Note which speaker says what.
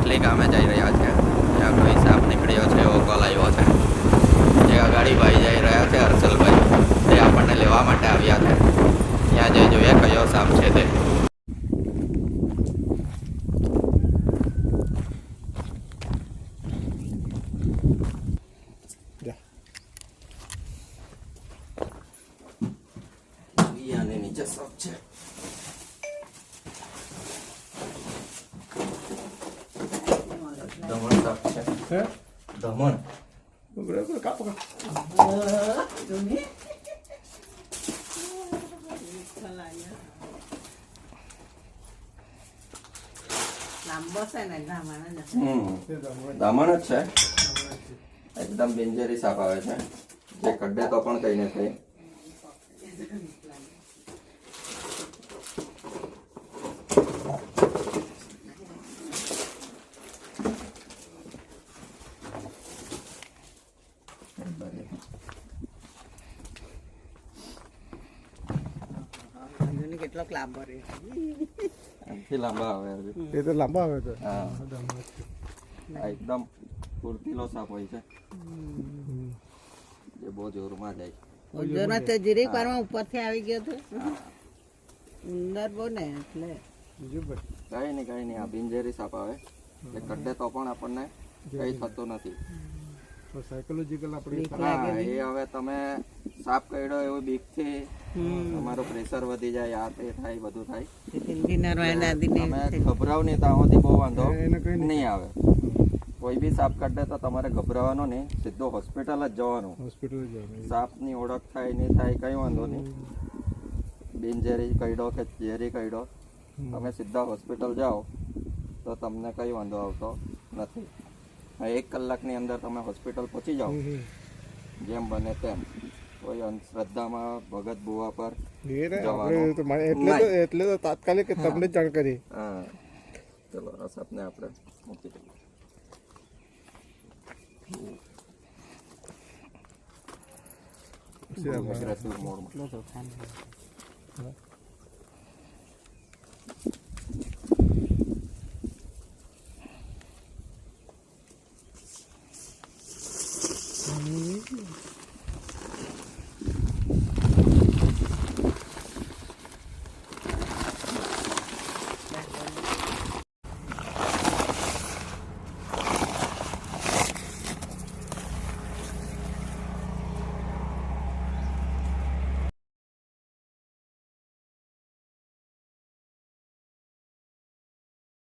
Speaker 1: Finally ગામે જઈ રહ્યા છે. ત્યાં કોઈ સાપ નીકળ્યો છે એવો કોલ આવ્યો છે. જે અગાડી ભાઈ જઈ રહ્યા છે હર્ષલભાઈ, તે આપણને લેવા માટે આવ્યા છે. ત્યાં જઈ જોઈએ કયો સાપ છે તે. નીચે સાપ છે. દમણ સાપ છે. દમણ
Speaker 2: કાપો
Speaker 1: દમણ જ છે. એકદમ ડેન્જરી સાપ આવે છે. જે કડે તો પણ કઈ ને કઈ.
Speaker 3: કેટલોક લાંબો રહે
Speaker 1: લાંબા આવે
Speaker 2: એ તો લાંબા આવે તો
Speaker 1: હા એકદમ ફૂર્તીલો સાપ હોય છે જે બહુ જોરમાં જાય.
Speaker 3: ઉજોનો તો જીરીક વારમાં ઉપરથી આવી ગયો તો ઉંદર બહુ ને એટલે
Speaker 2: બીજું
Speaker 1: કઈ નહીં આ બિનઝેરી સાપ આવે એ કડે તો પણ આપણને કઈ થતું નથી.
Speaker 2: સાયકોલોજીકલ આપણે
Speaker 1: હા એ હવે તમે સાપ કરડ્યો એવું બીકથી તમારું પ્રેશર વધી જાય, આ તે થાય બધું થાય. તમે ગભરાવ નહીં ત્યાં સુધી બહુ વાંધો નહીં આવે. કોઈ બી સાપ કાઢે તો તમારે ગભરાવાનો નહીં, સીધો હોસ્પિટલ જ જવાનું.
Speaker 2: હોસ્પિટલ જવાનું.
Speaker 1: સાપની ઓળખ થાય નહીં થાય કઈ વાંધો નહીં. બિનઝેરી કરડો કે ઝેરી કરડો તમે સીધા હોસ્પિટલ જાઓ તો તમને કઈ વાંધો આવતો નથી. 1 કલાકની અંદર તમે હોસ્પિટલ પહોંચી જાઓ જેમ બને તેમ. કોઈ અંધશ્રદ્ધામાં ભગત બુવા પર
Speaker 2: એટલે તો તાત્કાલિક તમને જાણ કરી.
Speaker 1: હા ચલો આ સાપને આપણે મૂકી દઈએ. મોડમાં